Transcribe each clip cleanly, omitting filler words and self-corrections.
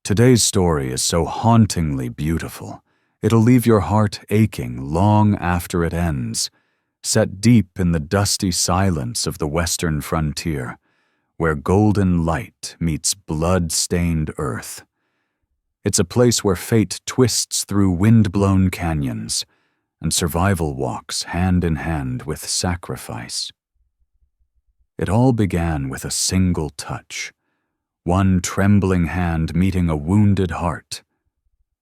Today's story is so hauntingly beautiful, it'll leave your heart aching long after it ends, set deep in the dusty silence of the western frontier, where golden light meets blood-stained earth. It's a place where fate twists through wind-blown canyons, and survival walks hand in hand with sacrifice. It all began with a single touch, one trembling hand meeting a wounded heart,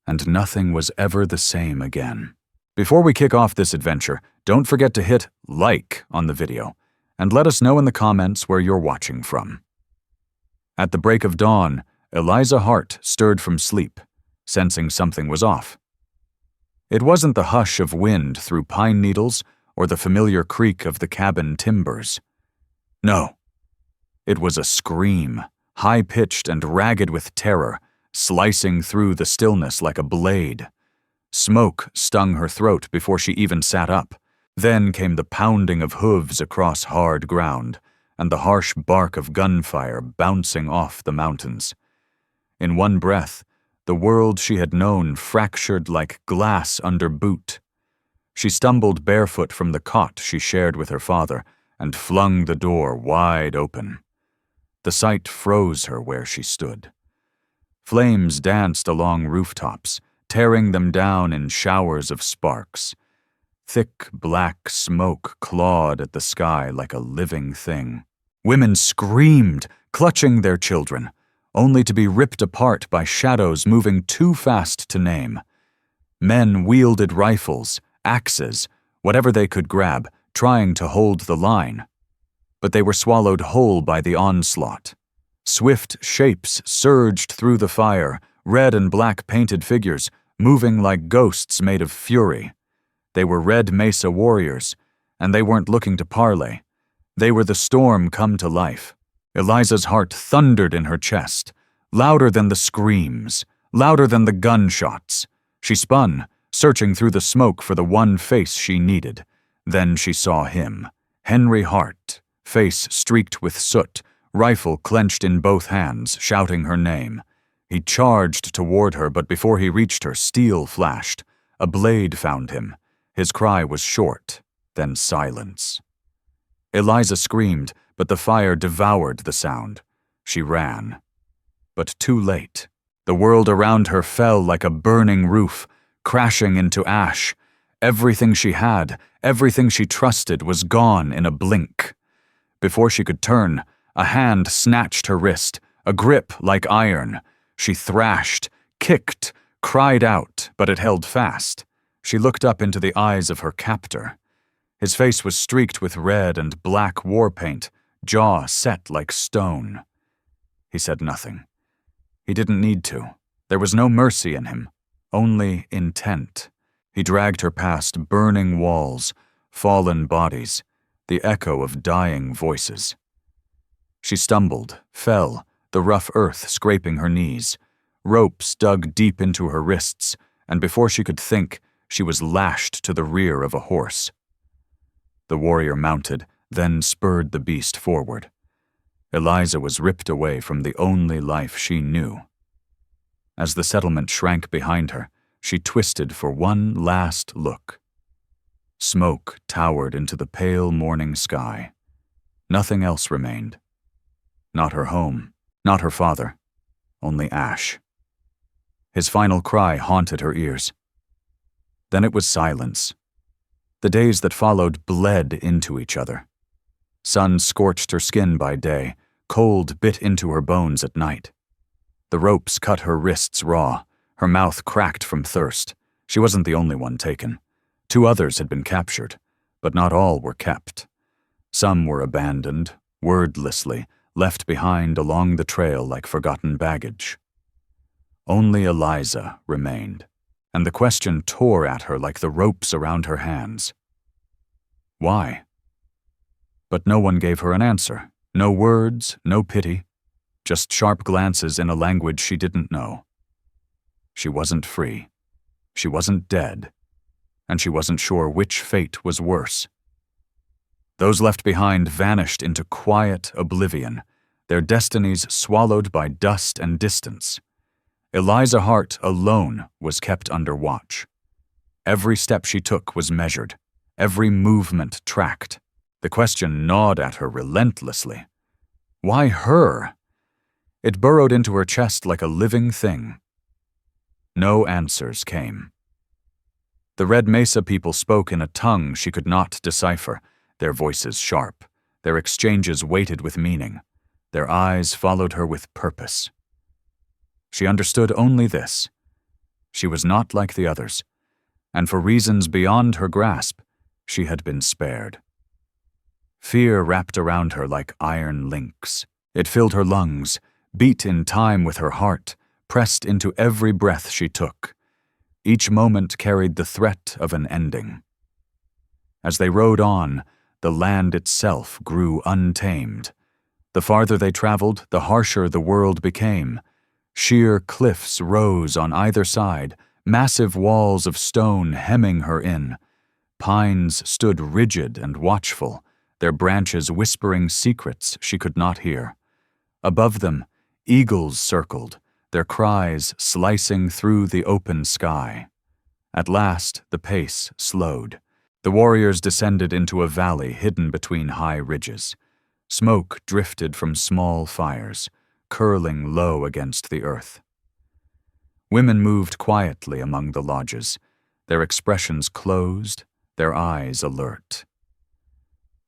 and nothing was ever the same again. Before we kick off this adventure, don't forget to hit like on the video, and let us know in the comments where you're watching from. At the break of dawn, Eliza Hart stirred from sleep, sensing something was off. It wasn't the hush of wind through pine needles or the familiar creak of the cabin timbers. No, it was a scream, high-pitched and ragged with terror, slicing through the stillness like a blade. Smoke stung her throat before she even sat up. Then came the pounding of hooves across hard ground, and the harsh bark of gunfire bouncing off the mountains. In one breath, the world she had known fractured like glass under boot. She stumbled barefoot from the cot she shared with her father and flung the door wide open. The sight froze her where she stood. Flames danced along rooftops, tearing them down in showers of sparks. Thick black smoke clawed at the sky like a living thing. Women screamed, clutching their children, only to be ripped apart by shadows moving too fast to name. Men wielded rifles, axes, whatever they could grab, trying to hold the line. But they were swallowed whole by the onslaught. Swift shapes surged through the fire, red and black painted figures, moving like ghosts made of fury. They were Red Mesa warriors, and they weren't looking to parley. They were the storm come to life. Eliza's heart thundered in her chest, louder than the screams, louder than the gunshots. She spun, searching through the smoke for the one face she needed. Then she saw him, Henry Hart, face streaked with soot, rifle clenched in both hands, shouting her name. He charged toward her, but before he reached her, steel flashed. A blade found him. His cry was short, then silence. Eliza screamed, but the fire devoured the sound. She ran. But too late. The world around her fell like a burning roof, crashing into ash. Everything she had, everything she trusted, was gone in a blink. Before she could turn, a hand snatched her wrist, a grip like iron. She thrashed, kicked, cried out, but it held fast. She looked up into the eyes of her captor. His face was streaked with red and black war paint, jaw set like stone. He said nothing. He didn't need to. There was no mercy in him, only intent. He dragged her past burning walls, fallen bodies, the echo of dying voices. She stumbled, fell, the rough earth scraping her knees. Ropes dug deep into her wrists, and before she could think, she was lashed to the rear of a horse. The warrior mounted, then spurred the beast forward. Eliza was ripped away from the only life she knew. As the settlement shrank behind her, she twisted for one last look. Smoke towered into the pale morning sky. Nothing else remained. Not her home, not her father, only ash. His final cry haunted her ears. Then it was silence. The days that followed bled into each other. Sun scorched her skin by day, cold bit into her bones at night. The ropes cut her wrists raw, her mouth cracked from thirst. She wasn't the only one taken. 2 others had been captured, but not all were kept. Some were abandoned, wordlessly, left behind along the trail like forgotten baggage. Only Eliza remained, and the question tore at her like the ropes around her hands. Why? But no one gave her an answer. No words, no pity, just sharp glances in a language she didn't know. She wasn't free. She wasn't dead. And she wasn't sure which fate was worse. Those left behind vanished into quiet oblivion, their destinies swallowed by dust and distance. Eliza Hart alone was kept under watch. Every step she took was measured, every movement tracked. The question gnawed at her relentlessly. Why her? It burrowed into her chest like a living thing. No answers came. The Red Mesa people spoke in a tongue she could not decipher, their voices sharp, their exchanges weighted with meaning. Their eyes followed her with purpose. She understood only this. She was not like the others, and for reasons beyond her grasp, she had been spared. Fear wrapped around her like iron links. It filled her lungs, beat in time with her heart, pressed into every breath she took. Each moment carried the threat of an ending. As they rode on, the land itself grew untamed. The farther they traveled, the harsher the world became. Sheer cliffs rose on either side, massive walls of stone hemming her in. Pines stood rigid and watchful, their branches whispering secrets she could not hear. Above them, eagles circled, their cries slicing through the open sky. At last, the pace slowed. The warriors descended into a valley hidden between high ridges. Smoke drifted from small fires, curling low against the earth. Women moved quietly among the lodges, their expressions closed, their eyes alert.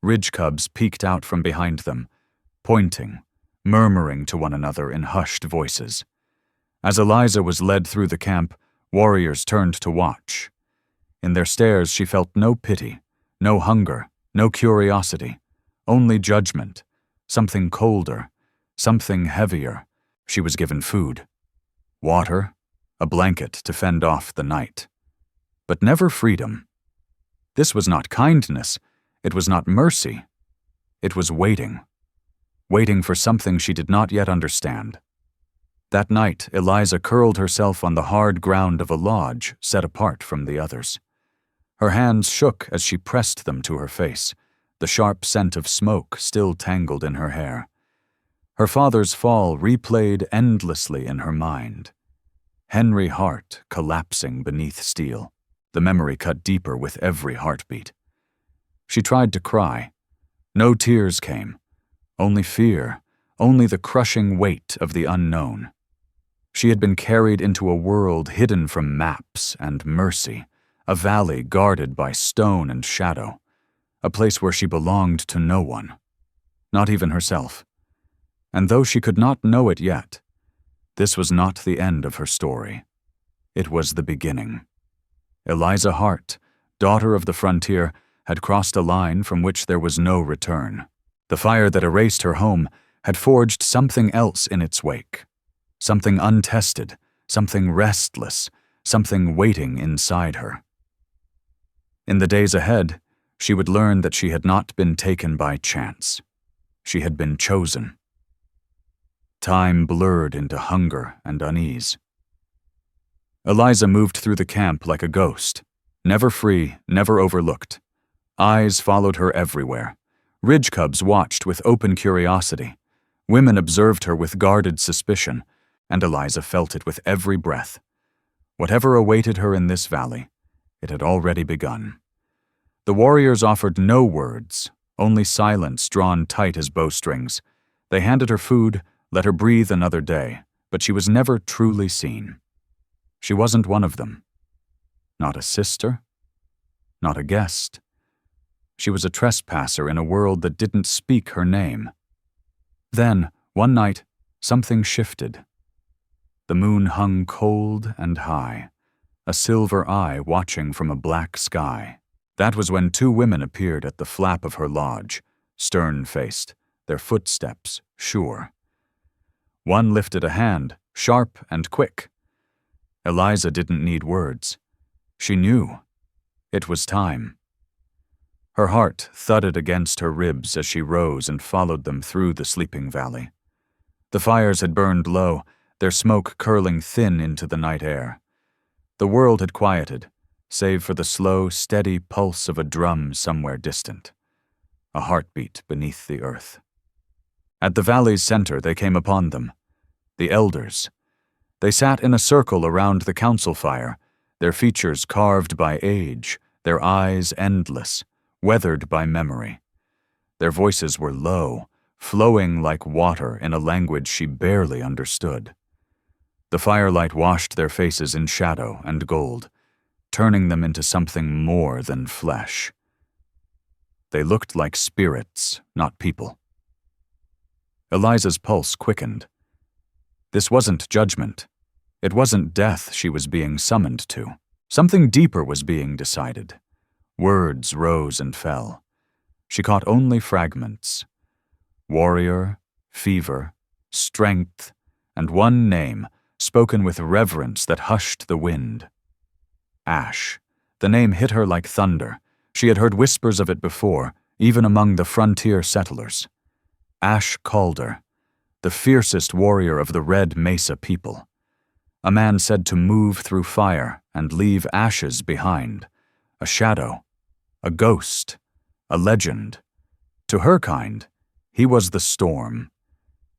Ridge cubs peeked out from behind them, pointing, murmuring to one another in hushed voices. As Eliza was led through the camp, warriors turned to watch. In their stares she felt no pity, no hunger, no curiosity, only judgment, something colder, something heavier. She was given food, water, a blanket to fend off the night. But never freedom. This was not kindness, it was not mercy. It was waiting. Waiting for something she did not yet understand. That night, Eliza curled herself on the hard ground of a lodge set apart from the others. Her hands shook as she pressed them to her face, the sharp scent of smoke still tangled in her hair. Her father's fall replayed endlessly in her mind. Henry Hart collapsing beneath steel, the memory cut deeper with every heartbeat. She tried to cry. No tears came. Only fear, only the crushing weight of the unknown. She had been carried into a world hidden from maps and mercy, a valley guarded by stone and shadow, a place where she belonged to no one, not even herself. And though she could not know it yet, this was not the end of her story. It was the beginning. Eliza Hart, daughter of the frontier, had crossed a line from which there was no return. The fire that erased her home had forged something else in its wake. Something untested, something restless, something waiting inside her. In the days ahead, she would learn that she had not been taken by chance. She had been chosen. Time blurred into hunger and unease. Eliza moved through the camp like a ghost, never free, never overlooked. Eyes followed her everywhere. Ridge cubs watched with open curiosity. Women observed her with guarded suspicion, and Eliza felt it with every breath. Whatever awaited her in this valley, it had already begun. The warriors offered no words, only silence drawn tight as bowstrings. They handed her food, let her breathe another day, but she was never truly seen. She wasn't one of them. Not a sister, not a guest. She was a trespasser in a world that didn't speak her name. Then, one night, something shifted. The moon hung cold and high, a silver eye watching from a black sky. That was when two women appeared at the flap of her lodge, stern-faced, their footsteps sure. One lifted a hand, sharp and quick. Eliza didn't need words. She knew. It was time. Her heart thudded against her ribs as she rose and followed them through the sleeping valley. The fires had burned low, their smoke curling thin into the night air. The world had quieted, save for the slow, steady pulse of a drum somewhere distant, a heartbeat beneath the earth. At the valley's center they came upon them, the elders. They sat in a circle around the council fire, their features carved by age, their eyes endless, weathered by memory. Their voices were low, flowing like water in a language she barely understood. The firelight washed their faces in shadow and gold, turning them into something more than flesh. They looked like spirits, not people. Eliza's pulse quickened. This wasn't judgment. It wasn't death she was being summoned to. Something deeper was being decided. Words rose and fell. She caught only fragments. Warrior, fever, strength, and one name, spoken with reverence that hushed the wind. Ash. The name hit her like thunder. She had heard whispers of it before, even among the frontier settlers. Ash Calder, the fiercest warrior of the Red Mesa people. A man said to move through fire and leave ashes behind. A shadow, a ghost, a legend. To her kind, he was the storm.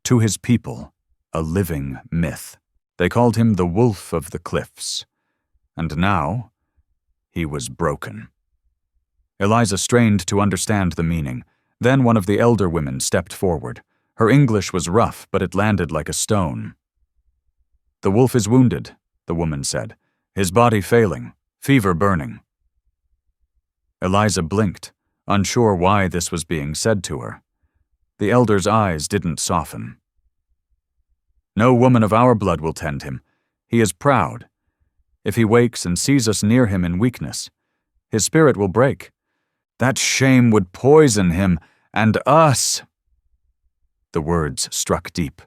To his people, a living myth. They called him the Wolf of the Cliffs. And now, he was broken. Eliza strained to understand the meaning. Then one of the elder women stepped forward. Her English was rough, but it landed like a stone. "The wolf is wounded," the woman said. "His body failing, fever burning." Eliza blinked, unsure why this was being said to her. The elder's eyes didn't soften. "No woman of our blood will tend him. He is proud. If he wakes and sees us near him in weakness, his spirit will break. That shame would poison him and us." The words struck deep.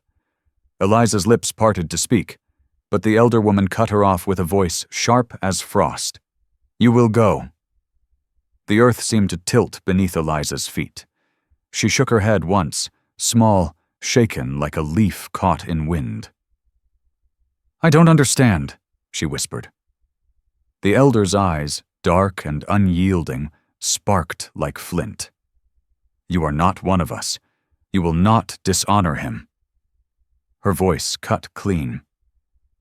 Eliza's lips parted to speak, but the elder woman cut her off with a voice sharp as frost. "You will go." The earth seemed to tilt beneath Eliza's feet. She shook her head once, small, shaken like a leaf caught in wind. "I don't understand," she whispered. The elder's eyes, dark and unyielding, sparked like flint. "You are not one of us. You will not dishonor him." Her voice cut clean.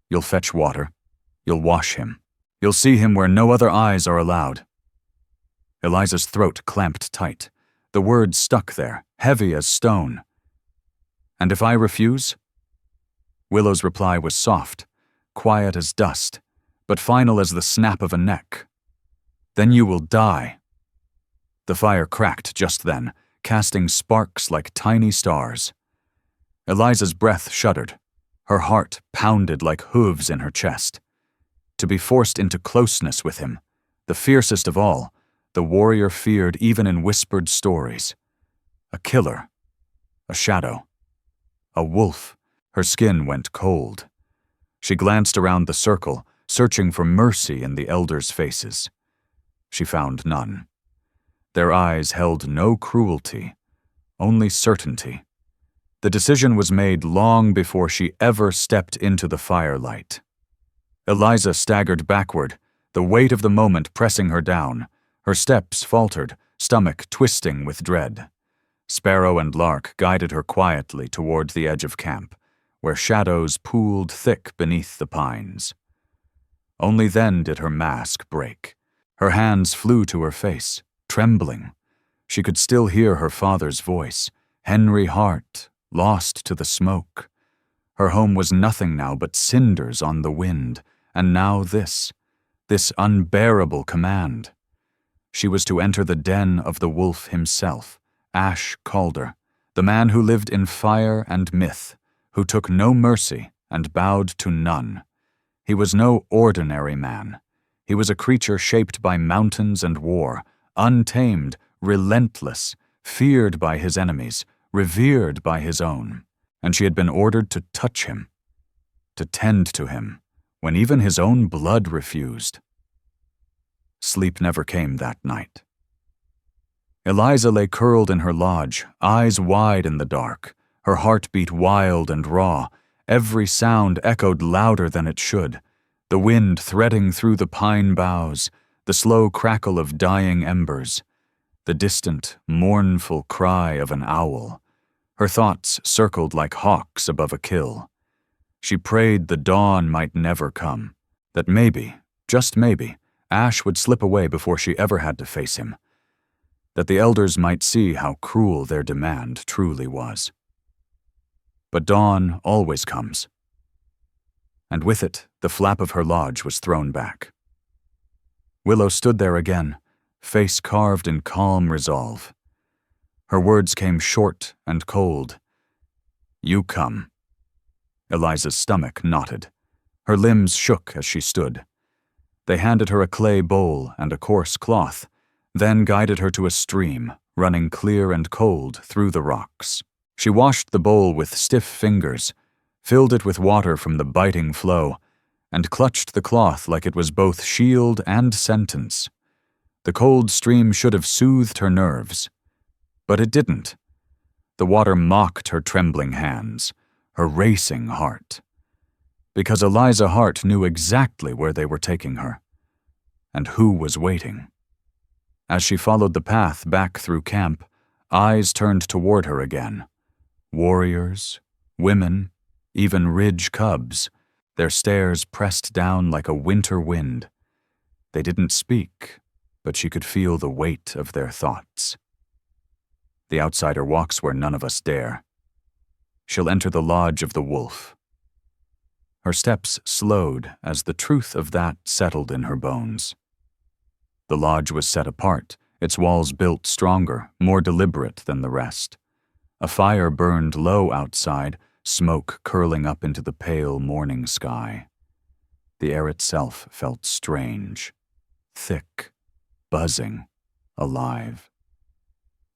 "You'll fetch water. You'll wash him. You'll see him where no other eyes are allowed." Eliza's throat clamped tight. The words stuck there, heavy as stone. "And if I refuse?" Willow's reply was soft, quiet as dust, but final as the snap of a neck. "Then you will die." The fire cracked just then, casting sparks like tiny stars. Eliza's breath shuddered. Her heart pounded like hooves in her chest. To be forced into closeness with him, the fiercest of all, the warrior feared even in whispered stories. A killer. A shadow. A wolf. Her skin went cold. She glanced around the circle, searching for mercy in the elders' faces. She found none. Their eyes held no cruelty, only certainty. The decision was made long before she ever stepped into the firelight. Eliza staggered backward, the weight of the moment pressing her down. Her steps faltered, stomach twisting with dread. Sparrow and Lark guided her quietly toward the edge of camp, where shadows pooled thick beneath the pines. Only then did her mask break. Her hands flew to her face, trembling. She could still hear her father's voice, Henry Hart, lost to the smoke. Her home was nothing now but cinders on the wind, and now this unbearable command. She was to enter the den of the wolf himself, Ash Calder, the man who lived in fire and myth, who took no mercy and bowed to none. He was no ordinary man. He was a creature shaped by mountains and war, untamed, relentless, feared by his enemies, revered by his own. And she had been ordered to touch him, to tend to him, when even his own blood refused. Sleep never came that night. Eliza lay curled in her lodge, eyes wide in the dark, her heartbeat wild and raw. Every sound echoed louder than it should, the wind threading through the pine boughs, the slow crackle of dying embers, the distant, mournful cry of an owl. Her thoughts circled like hawks above a kill. She prayed the dawn might never come, that maybe, just maybe, Ash would slip away before she ever had to face him, that the elders might see how cruel their demand truly was. But dawn always comes, and with it, the flap of her lodge was thrown back. Willow stood there again, face carved in calm resolve. Her words came short and cold. "You come." Eliza's stomach knotted. Her limbs shook as she stood. They handed her a clay bowl and a coarse cloth, then guided her to a stream, running clear and cold through the rocks. She washed the bowl with stiff fingers, filled it with water from the biting flow, and clutched the cloth like it was both shield and sentence. The cold stream should have soothed her nerves, but it didn't. The water mocked her trembling hands, her racing heart, because Eliza Hart knew exactly where they were taking her, and who was waiting. As she followed the path back through camp, eyes turned toward her again. Warriors, women, even ridge cubs, their stares pressed down like a winter wind. They didn't speak, but she could feel the weight of their thoughts. The outsider walks where none of us dare. She'll enter the lodge of the wolf. Her steps slowed as the truth of that settled in her bones. The lodge was set apart, its walls built stronger, more deliberate than the rest. A fire burned low outside, smoke curling up into the pale morning sky. The air itself felt strange, thick, buzzing, alive.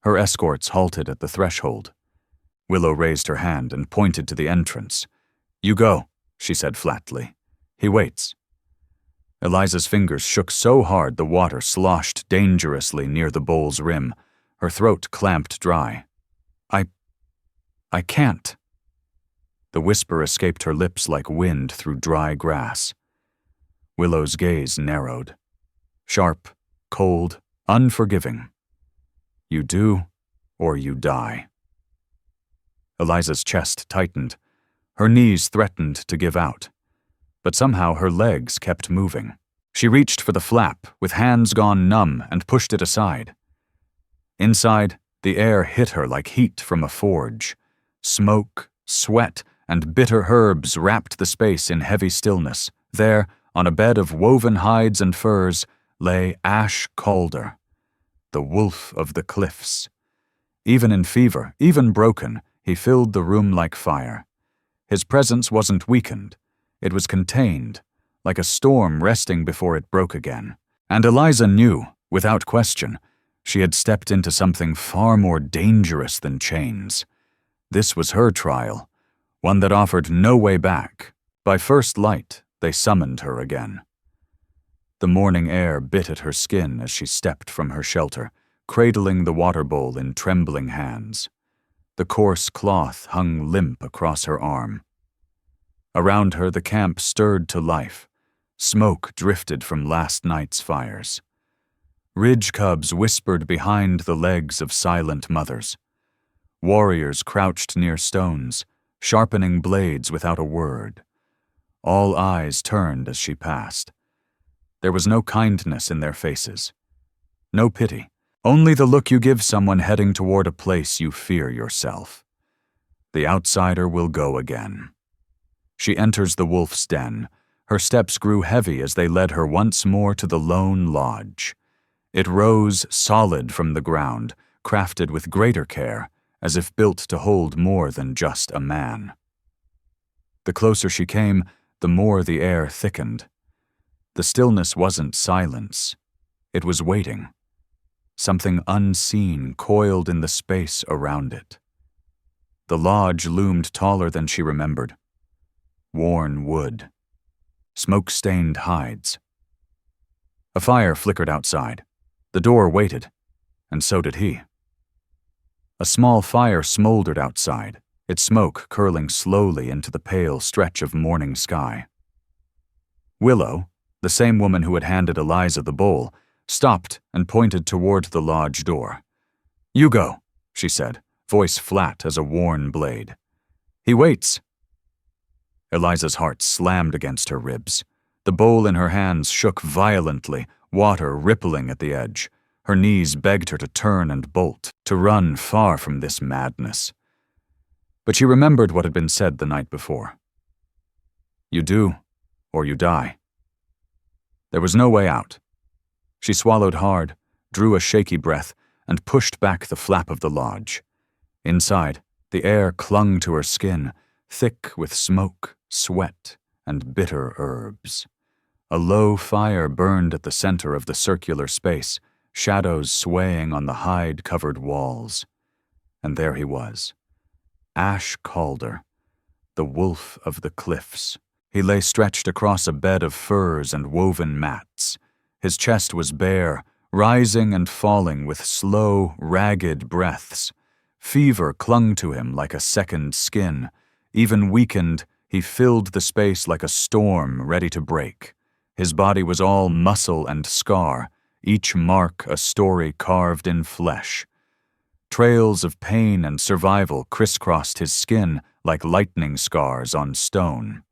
Her escorts halted at the threshold. Willow raised her hand and pointed to the entrance. "You go," she said flatly. "He waits." Eliza's fingers shook so hard the water sloshed dangerously near the bowl's rim. Her throat clamped dry. I can't." The whisper escaped her lips like wind through dry grass. Willow's gaze narrowed. Sharp, cold, unforgiving. "You do, or you die." Eliza's chest tightened. Her knees threatened to give out. But somehow her legs kept moving. She reached for the flap, with hands gone numb, and pushed it aside. Inside, the air hit her like heat from a forge. Smoke, sweat, and bitter herbs wrapped the space in heavy stillness. There, on a bed of woven hides and furs, lay Ash Calder, the wolf of the cliffs. Even in fever, even broken, he filled the room like fire. His presence wasn't weakened. It was contained, like a storm resting before it broke again. And Eliza knew, without question, she had stepped into something far more dangerous than chains. This was her trial, one that offered no way back. By first light, they summoned her again. The morning air bit at her skin as she stepped from her shelter, cradling the water bowl in trembling hands. The coarse cloth hung limp across her arm. Around her, the camp stirred to life. Smoke drifted from last night's fires. Ridge cubs whispered behind the legs of silent mothers. Warriors crouched near stones, sharpening blades without a word. All eyes turned as she passed. There was no kindness in their faces. No pity. Only the look you give someone heading toward a place you fear yourself. The outsider will go again. She enters the wolf's den. Her steps grew heavy as they led her once more to the lone lodge. It rose solid from the ground, crafted with greater care, as if built to hold more than just a man. The closer she came, the more the air thickened. The stillness wasn't silence. It was waiting. Something unseen coiled in the space around it. The lodge loomed taller than she remembered. Worn wood. Smoke-stained hides. A fire flickered outside. The door waited, and so did he. A small fire smoldered outside, its smoke curling slowly into the pale stretch of morning sky. Willow, the same woman who had handed Eliza the bowl, stopped and pointed toward the lodge door. "You go," she said, voice flat as a worn blade. "He waits." Eliza's heart slammed against her ribs. The bowl in her hands shook violently, water rippling at the edge. Her knees begged her to turn and bolt, to run far from this madness. But she remembered what had been said the night before. You do, or you die. There was no way out. She swallowed hard, drew a shaky breath, and pushed back the flap of the lodge. Inside, the air clung to her skin, thick with smoke, sweat, and bitter herbs. A low fire burned at the center of the circular space, shadows swaying on the hide-covered walls. And there he was, Ash Calder, the wolf of the cliffs. He lay stretched across a bed of furs and woven mats. His chest was bare, rising and falling with slow, ragged breaths. Fever clung to him like a second skin. Even weakened, he filled the space like a storm ready to break. His body was all muscle and scar, each mark a story carved in flesh. Trails of pain and survival crisscrossed his skin like lightning scars on stone.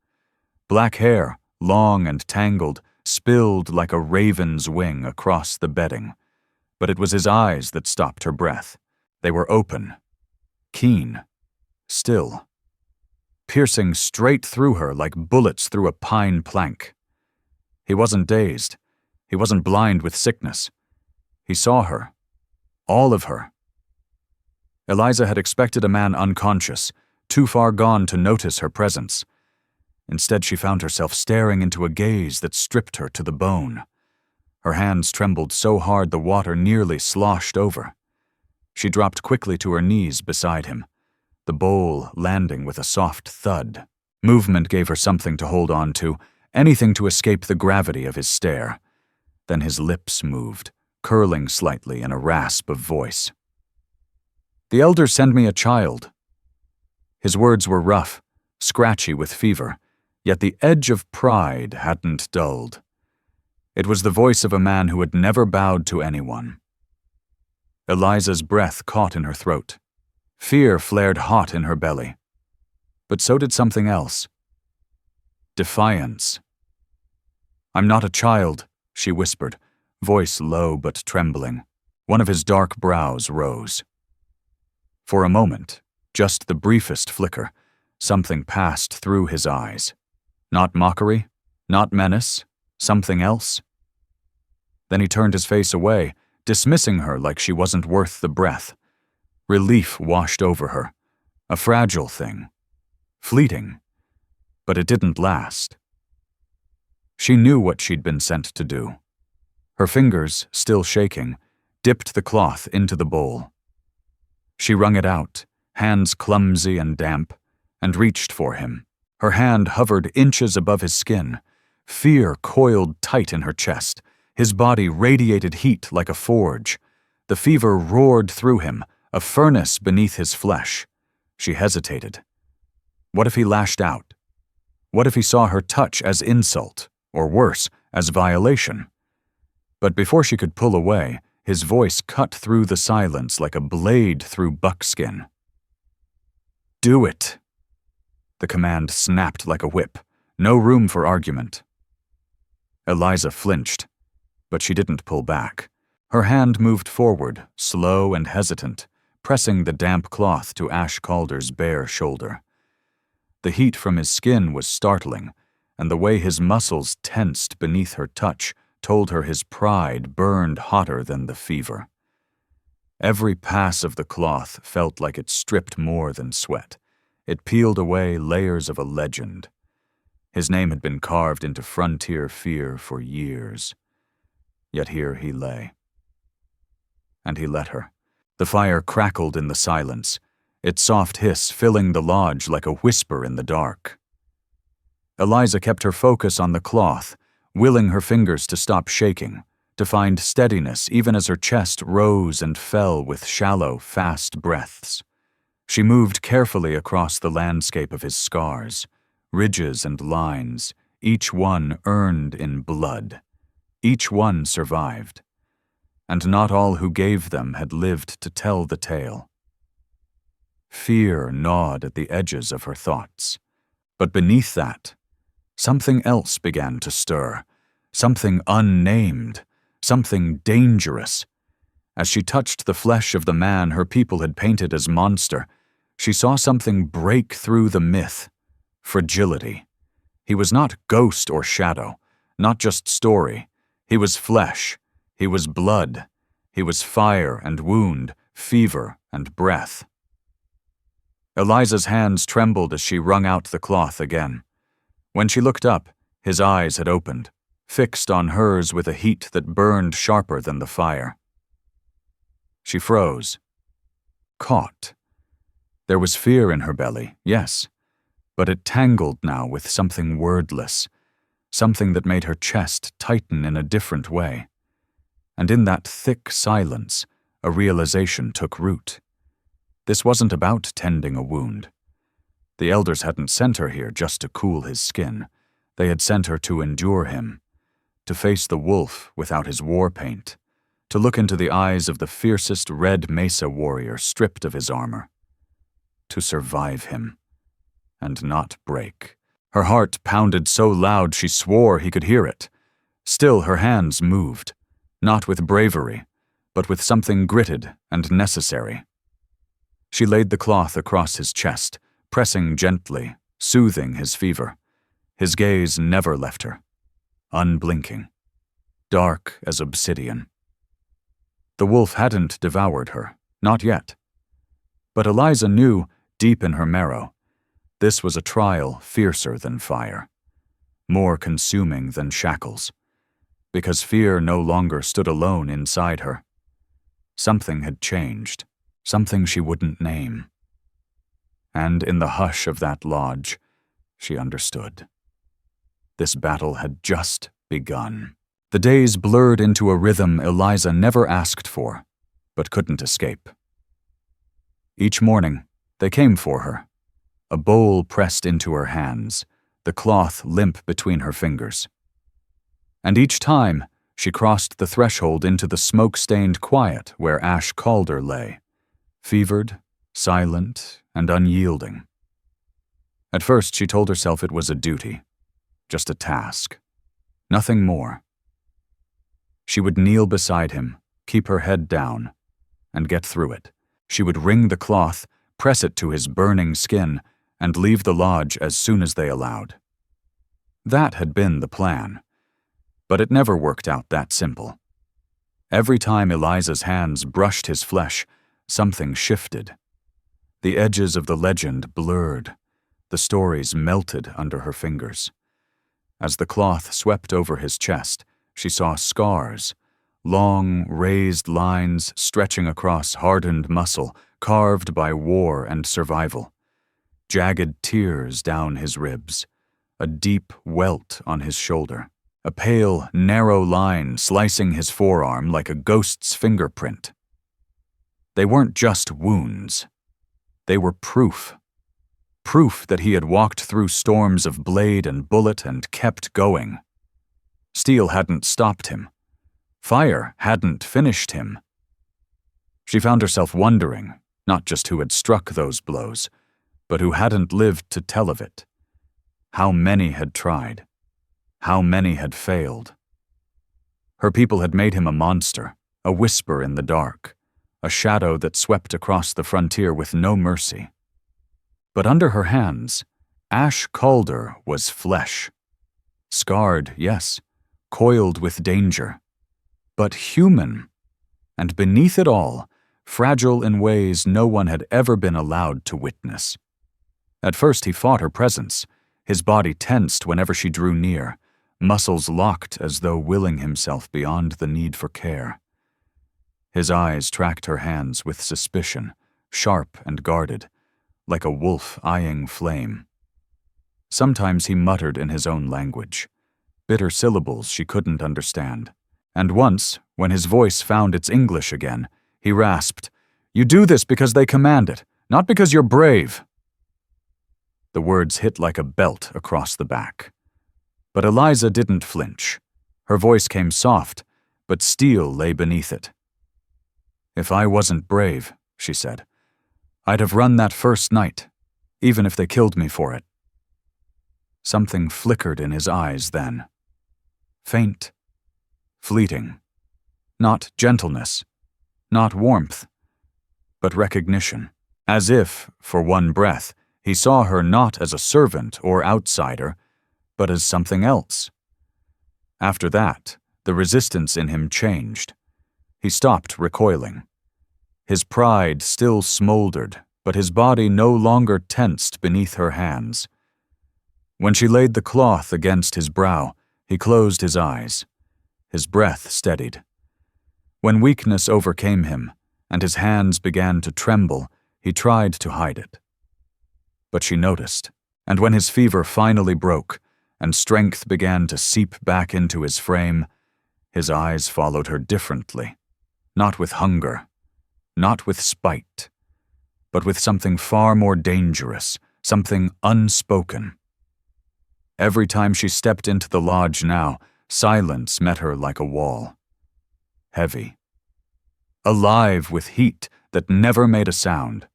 Black hair, long and tangled, spilled like a raven's wing across the bedding. But it was his eyes that stopped her breath. They were open, keen, still, piercing straight through her like bullets through a pine plank. He wasn't dazed. He wasn't blind with sickness. He saw her. All of her. Eliza had expected a man unconscious, too far gone to notice her presence. Instead, she found herself staring into a gaze that stripped her to the bone. Her hands trembled so hard the water nearly sloshed over. She dropped quickly to her knees beside him, the bowl landing with a soft thud. Movement gave her something to hold on to, anything to escape the gravity of his stare. Then his lips moved, curling slightly in a rasp of voice. "The elders send me a child." His words were rough, scratchy with fever, yet the edge of pride hadn't dulled. It was the voice of a man who had never bowed to anyone. Eliza's breath caught in her throat. Fear flared hot in her belly. But so did something else. Defiance. "I'm not a child," she whispered, voice low but trembling. One of his dark brows rose. For a moment, just the briefest flicker, something passed through his eyes. Not mockery, not menace, something else. Then he turned his face away, dismissing her like she wasn't worth the breath. Relief washed over her, a fragile thing, fleeting, but it didn't last. She knew what she'd been sent to do. Her fingers, still shaking, dipped the cloth into the bowl. She wrung it out, hands clumsy and damp, and reached for him. Her hand hovered inches above his skin. Fear coiled tight in her chest. His body radiated heat like a forge. The fever roared through him, a furnace beneath his flesh. She hesitated. What if he lashed out? What if he saw her touch as insult, or worse, as violation? But before she could pull away, his voice cut through the silence like a blade through buckskin. "Do it!" The command snapped like a whip. No room for argument. Eliza flinched, but she didn't pull back. Her hand moved forward, slow and hesitant, pressing the damp cloth to Ash Calder's bare shoulder. The heat from his skin was startling, and the way his muscles tensed beneath her touch told her his pride burned hotter than the fever. Every pass of the cloth felt like it stripped more than sweat. It peeled away layers of a legend. His name had been carved into frontier fear for years. Yet here he lay. And he let her. The fire crackled in the silence, its soft hiss filling the lodge like a whisper in the dark. Eliza kept her focus on the cloth, willing her fingers to stop shaking, to find steadiness even as her chest rose and fell with shallow, fast breaths. She moved carefully across the landscape of his scars, ridges and lines, each one earned in blood. Each one survived. And not all who gave them had lived to tell the tale. Fear gnawed at the edges of her thoughts. But beneath that, something else began to stir, something unnamed, something dangerous. As she touched the flesh of the man her people had painted as monster, she saw something break through the myth: fragility. He was not ghost or shadow, not just story. He was flesh, he was blood, he was fire and wound, fever and breath. Eliza's hands trembled as she wrung out the cloth again. When she looked up, his eyes had opened, fixed on hers with a heat that burned sharper than the fire. She froze. Caught. There was fear in her belly, yes, but it tangled now with something wordless, something that made her chest tighten in a different way. And in that thick silence, a realization took root. This wasn't about tending a wound. The elders hadn't sent her here just to cool his skin. They had sent her to endure him, to face the wolf without his war paint, to look into the eyes of the fiercest red mesa warrior stripped of his armor, to survive him, and not break. Her heart pounded so loud she swore he could hear it. Still her hands moved, not with bravery, but with something gritted and necessary. She laid the cloth across his chest, pressing gently, soothing his fever. His gaze never left her, unblinking, dark as obsidian. The wolf hadn't devoured her, not yet. But Eliza knew, deep in her marrow, this was a trial fiercer than fire, more consuming than shackles, because fear no longer stood alone inside her. Something had changed, something she wouldn't name. And in the hush of that lodge, she understood. This battle had just begun. The days blurred into a rhythm Eliza never asked for, but couldn't escape. Each morning, they came for her, a bowl pressed into her hands, the cloth limp between her fingers. And each time, she crossed the threshold into the smoke-stained quiet where Ash Calder lay, fevered, silent, and unyielding. At first, she told herself it was a duty, just a task, nothing more. She would kneel beside him, keep her head down, and get through it. She would wring the cloth, press it to his burning skin, and leave the lodge as soon as they allowed. That had been the plan, but it never worked out that simple. Every time Eliza's hands brushed his flesh, something shifted. The edges of the legend blurred. The stories melted under her fingers. As the cloth swept over his chest, she saw scars, long, raised lines stretching across hardened muscle, carved by war and survival. Jagged tears down his ribs, a deep welt on his shoulder, a pale, narrow line slicing his forearm like a ghost's fingerprint. They weren't just wounds. They were proof. Proof that he had walked through storms of blade and bullet and kept going. Steel hadn't stopped him. Fire hadn't finished him. She found herself wondering, not just who had struck those blows, but who hadn't lived to tell of it. How many had tried? How many had failed? Her people had made him a monster, a whisper in the dark, a shadow that swept across the frontier with no mercy. But under her hands, Ash Calder was flesh. Scarred, yes, coiled with danger, but human, and beneath it all, fragile in ways no one had ever been allowed to witness. At first he fought her presence, his body tensed whenever she drew near, muscles locked as though willing himself beyond the need for care. His eyes tracked her hands with suspicion, sharp and guarded, like a wolf eyeing flame. Sometimes he muttered in his own language, bitter syllables she couldn't understand. And once, when his voice found its English again, he rasped, "You do this because they command it, not because you're brave." The words hit like a belt across the back. But Eliza didn't flinch. Her voice came soft, but steel lay beneath it. "If I wasn't brave," she said, "I'd have run that first night, even if they killed me for it." Something flickered in his eyes then. Faint, fleeting. Not gentleness, not warmth, but recognition. As if, for one breath, he saw her not as a servant or outsider, but as something else. After that, the resistance in him changed. He stopped recoiling. His pride still smoldered, but his body no longer tensed beneath her hands. When she laid the cloth against his brow, he closed his eyes. His breath steadied. When weakness overcame him, and his hands began to tremble, he tried to hide it. But she noticed, and when his fever finally broke, and strength began to seep back into his frame, his eyes followed her differently, not with hunger, not with spite, but with something far more dangerous, something unspoken. Every time she stepped into the lodge now, silence met her like a wall. Heavy. Alive with heat that never made a sound.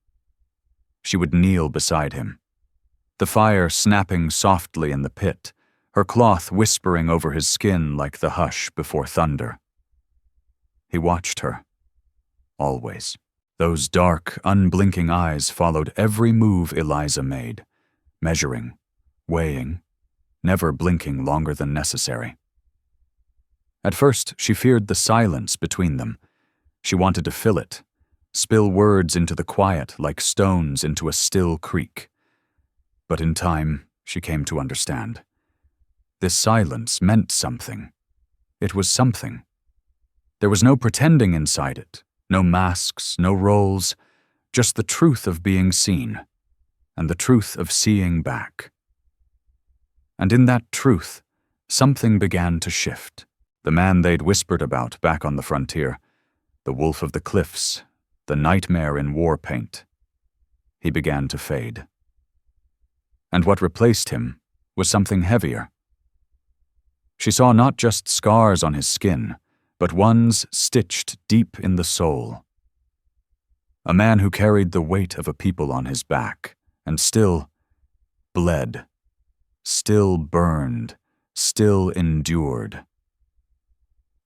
She would kneel beside him. The fire snapping softly in the pit, her cloth whispering over his skin like the hush before thunder. He watched her. Always. Those dark, unblinking eyes followed every move Eliza made, measuring, weighing, never blinking longer than necessary. At first, she feared the silence between them. She wanted to fill it, spill words into the quiet like stones into a still creek. But in time, she came to understand. This silence meant something. It was something. There was no pretending inside it, no masks, no roles, just the truth of being seen, and the truth of seeing back. And in that truth, something began to shift. The man they'd whispered about back on the frontier, the wolf of the cliffs, the nightmare in war paint. He began to fade. And what replaced him was something heavier. She saw not just scars on his skin, but ones stitched deep in the soul. A man who carried the weight of a people on his back, and still bled, still burned, still endured.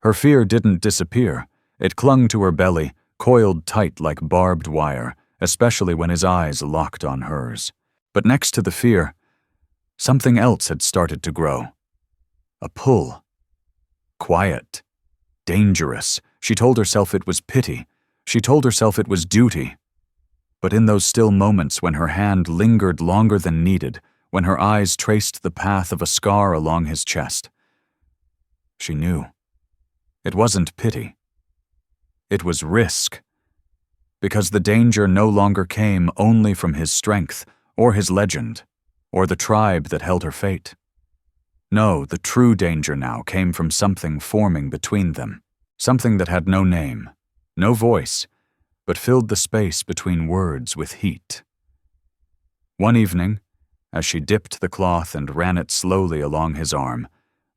Her fear didn't disappear. It clung to her belly, coiled tight like barbed wire, especially when his eyes locked on hers. But next to the fear, something else had started to grow. A pull. Quiet. Dangerous. She told herself it was pity. She told herself it was duty. But in those still moments when her hand lingered longer than needed, when her eyes traced the path of a scar along his chest, she knew. It wasn't pity. It was risk. Because the danger no longer came only from his strength, or his legend, or the tribe that held her fate. No, the true danger now came from something forming between them, something that had no name, no voice, but filled the space between words with heat. One evening, as she dipped the cloth and ran it slowly along his arm,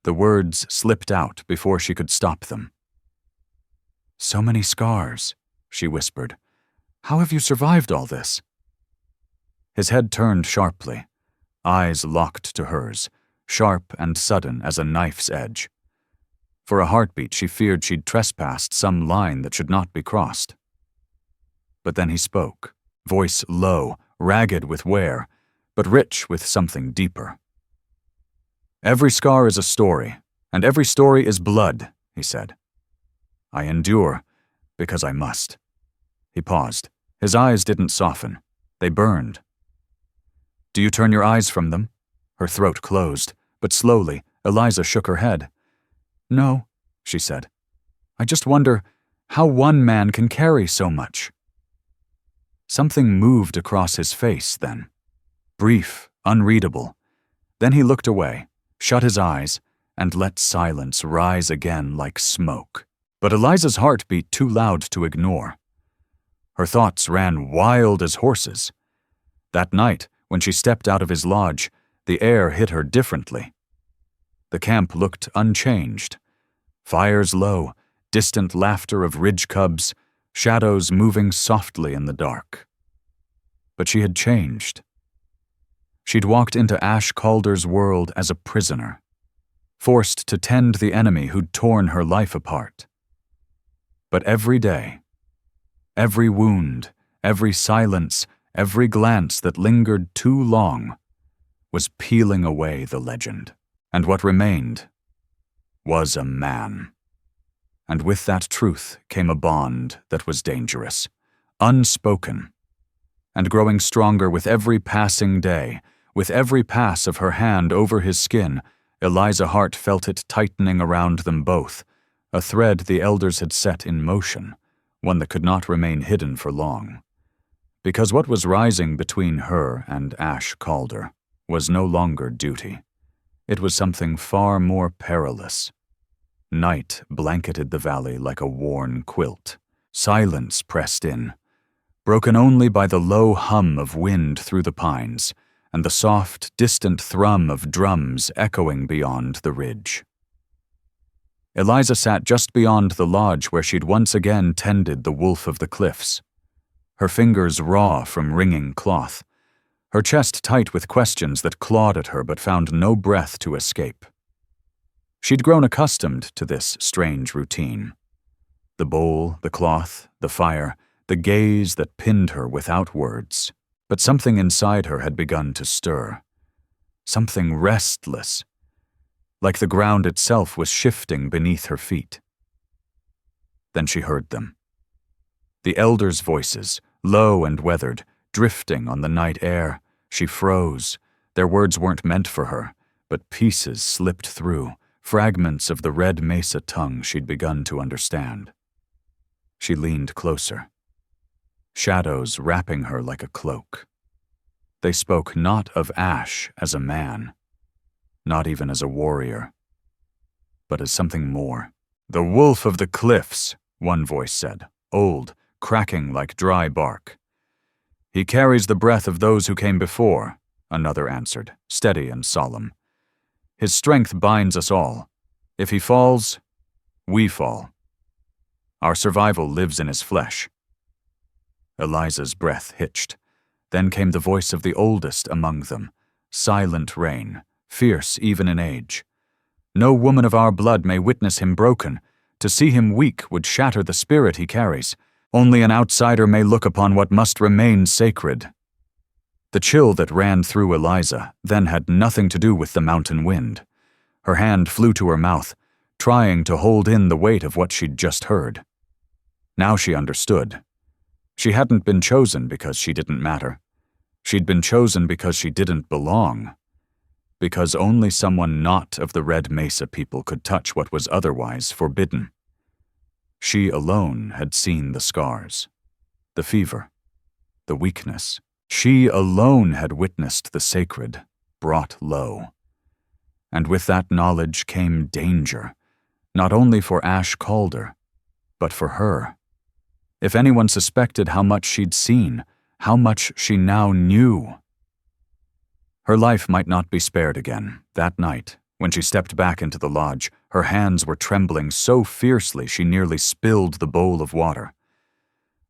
the words slipped out before she could stop them. "So many scars," she whispered. "How have you survived all this?" His head turned sharply, eyes locked to hers, sharp and sudden as a knife's edge. For a heartbeat, she feared she'd trespassed some line that should not be crossed. But then he spoke, voice low, ragged with wear, but rich with something deeper. "Every scar is a story, and every story is blood," he said. "I endure because I must." He paused. His eyes didn't soften. They burned. "Do you turn your eyes from them?" Her throat closed, but slowly, Eliza shook her head. "No," she said. "I just wonder how one man can carry so much." Something moved across his face then. Brief, unreadable. Then he looked away, shut his eyes, and let silence rise again like smoke. But Eliza's heart beat too loud to ignore. Her thoughts ran wild as horses. That night, when she stepped out of his lodge, the air hit her differently. The camp looked unchanged. Fires low, distant laughter of ridge cubs, shadows moving softly in the dark. But she had changed. She'd walked into Ash Calder's world as a prisoner, forced to tend the enemy who'd torn her life apart. But every day, every wound, every silence, every glance that lingered too long was peeling away the legend. And what remained was a man. And with that truth came a bond that was dangerous, unspoken, and growing stronger with every passing day. With every pass of her hand over his skin, Eliza Hart felt it tightening around them both, a thread the elders had set in motion, one that could not remain hidden for long. Because what was rising between her and Ash Calder was no longer duty. It was something far more perilous. Night blanketed the valley like a worn quilt. Silence pressed in, broken only by the low hum of wind through the pines and the soft, distant thrum of drums echoing beyond the ridge. Eliza sat just beyond the lodge where she'd once again tended the wolf of the cliffs, her fingers raw from wringing cloth, her chest tight with questions that clawed at her but found no breath to escape. She'd grown accustomed to this strange routine. The bowl, the cloth, the fire, the gaze that pinned her without words. But something inside her had begun to stir. Something restless, like the ground itself was shifting beneath her feet. Then she heard them. The elders' voices, low and weathered, drifting on the night air. She froze. Their words weren't meant for her, but pieces slipped through, fragments of the red mesa tongue she'd begun to understand. She leaned closer, shadows wrapping her like a cloak. They spoke not of Ash as a man, not even as a warrior, but as something more. "The wolf of the cliffs," one voice said, old, cracking like dry bark. "He carries the breath of those who came before," another answered, steady and solemn. "His strength binds us all. If he falls, we fall. Our survival lives in his flesh." Eliza's breath hitched. Then came the voice of the oldest among them, silent rain, fierce even in age. "No woman of our blood may witness him broken. To see him weak would shatter the spirit he carries. Only an outsider may look upon what must remain sacred." The chill that ran through Eliza then had nothing to do with the mountain wind. Her hand flew to her mouth, trying to hold in the weight of what she'd just heard. Now she understood. She hadn't been chosen because she didn't matter. She'd been chosen because she didn't belong. Because only someone not of the Red Mesa people could touch what was otherwise forbidden. She alone had seen the scars, the fever, the weakness. She alone had witnessed the sacred brought low. And with that knowledge came danger, not only for Ash Calder, but for her. If anyone suspected how much she'd seen, how much she now knew. Her life might not be spared again. That night, when she stepped back into the lodge, her hands were trembling so fiercely she nearly spilled the bowl of water.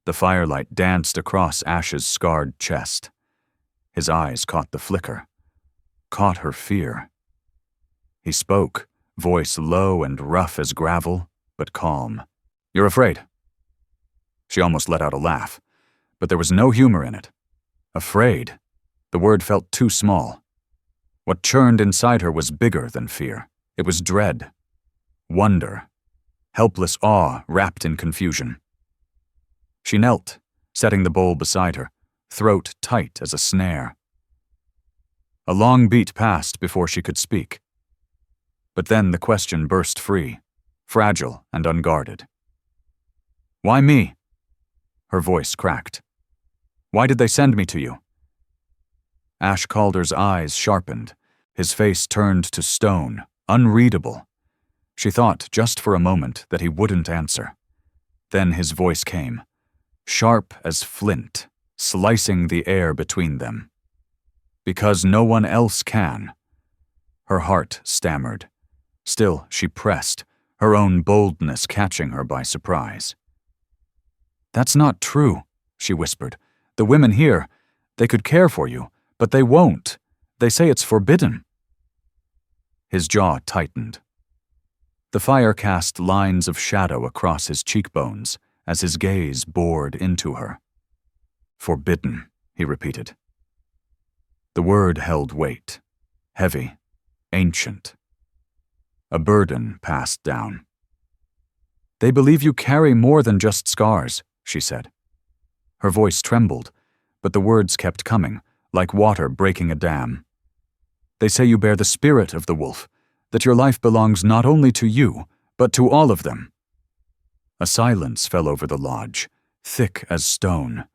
The firelight danced across Ash's scarred chest. His eyes caught the flicker, caught her fear. He spoke, voice low and rough as gravel, but calm. "You're afraid." She almost let out a laugh, but there was no humor in it. Afraid. The word felt too small. What churned inside her was bigger than fear. It was dread, wonder, helpless awe wrapped in confusion. She knelt, setting the bowl beside her, throat tight as a snare. A long beat passed before she could speak. But then the question burst free, fragile and unguarded. "Why me?" Her voice cracked. "Why did they send me to you?" Ash Calder's eyes sharpened. His face turned to stone, unreadable. She thought just for a moment that he wouldn't answer. Then his voice came, sharp as flint, slicing the air between them. "Because no one else can." Her heart stammered. Still, she pressed, her own boldness catching her by surprise. "That's not true," she whispered. "The women here, they could care for you, but they won't. They say it's forbidden." His jaw tightened. The fire cast lines of shadow across his cheekbones as his gaze bored into her. "Forbidden," he repeated. The word held weight, heavy, ancient. A burden passed down. "They believe you carry more than just scars," she said. Her voice trembled, but the words kept coming, like water breaking a dam. "They say you bear the spirit of the wolf, that your life belongs not only to you, but to all of them." A silence fell over the lodge, thick as stone.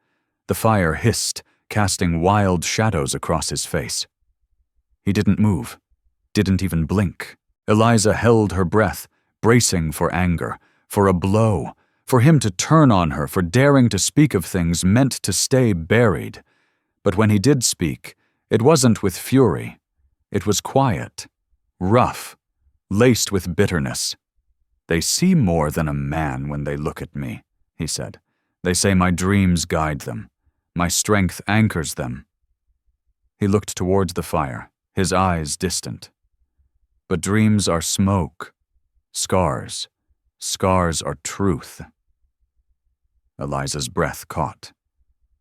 The fire hissed, casting wild shadows across his face. He didn't move, didn't even blink. Eliza held her breath, bracing for anger, for a blow, for him to turn on her, for daring to speak of things meant to stay buried. But when he did speak, it wasn't with fury. It was quiet, rough, laced with bitterness. "They see more than a man when they look at me," he said. "They say my dreams guide them. My strength anchors them." He looked towards the fire, his eyes distant. "But dreams are smoke. Scars. Scars are truth." Eliza's breath caught.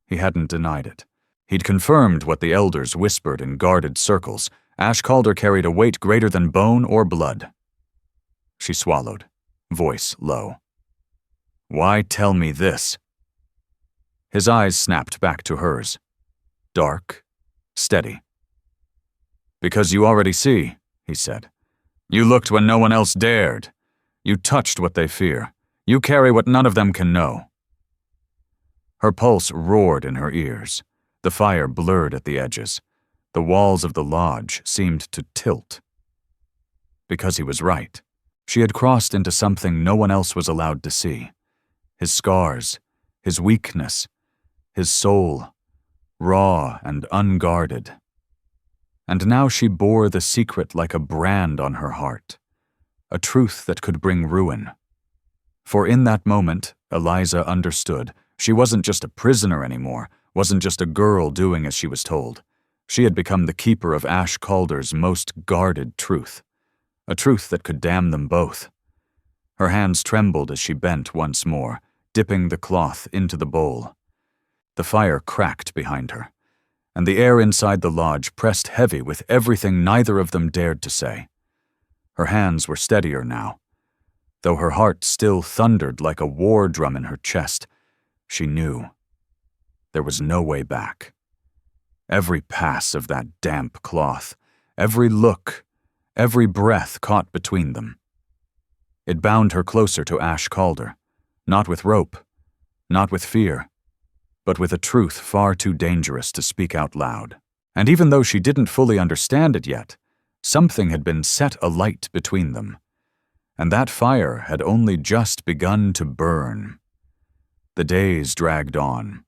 He hadn't denied it. He'd confirmed what the elders whispered in guarded circles. Ash Calder carried a weight greater than bone or blood. She swallowed, voice low. "Why tell me this?" His eyes snapped back to hers. Dark, steady. "Because you already see," he said. "You looked when no one else dared. You touched what they fear. You carry what none of them can know." Her pulse roared in her ears. The fire blurred at the edges. The walls of the lodge seemed to tilt. Because he was right. She had crossed into something no one else was allowed to see. His scars, his weakness, his soul, raw and unguarded. And now she bore the secret like a brand on her heart, a truth that could bring ruin. For in that moment, Eliza understood. She wasn't just a prisoner anymore, wasn't just a girl doing as she was told. She had become the keeper of Ash Calder's most guarded truth, a truth that could damn them both. Her hands trembled as she bent once more, dipping the cloth into the bowl. The fire cracked behind her, and the air inside the lodge pressed heavy with everything neither of them dared to say. Her hands were steadier now. Though her heart still thundered like a war drum in her chest, she knew there was no way back. Every pass of that damp cloth, every look, every breath caught between them. It bound her closer to Ash Calder, not with rope, not with fear, but with a truth far too dangerous to speak out loud. And even though she didn't fully understand it yet, something had been set alight between them, and that fire had only just begun to burn. The days dragged on,